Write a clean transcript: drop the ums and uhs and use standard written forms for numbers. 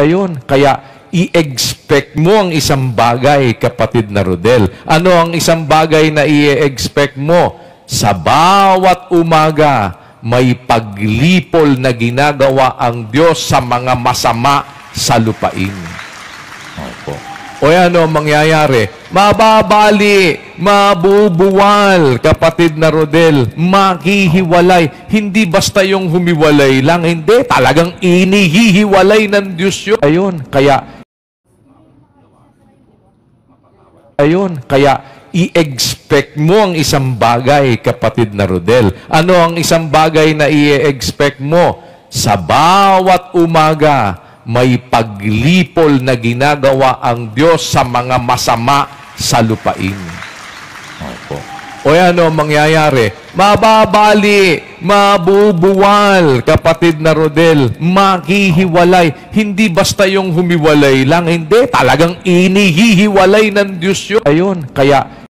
Ayun, kaya i-expect mo ang isang bagay, kapatid na Rodel. Ano ang isang bagay na i-expect mo? Sa bawat umaga, may paglipol na ginagawa ang Diyos sa mga masama sa lupain. Opo. O ano ang mangyayari? Mababali, mabubuwal, kapatid na Rodel, maghihiwalay. Hindi basta yung humiwalay lang, hindi. Talagang inihihiwalay ng Diyos yun. Kaya i-expect mo ang isang bagay, kapatid na Rodel. Ano ang isang bagay na i-expect mo? Sa bawat umaga, may paglipol na ginagawa ang Diyos sa mga masama sa lupain. Opo. O ano ang mangyayari? Mababali, mabubuwal, kapatid na Rodel, maghihiwalay. Hindi basta yung humiwalay lang, hindi. Talagang inihihiwalay ng Diyos yun. Kaya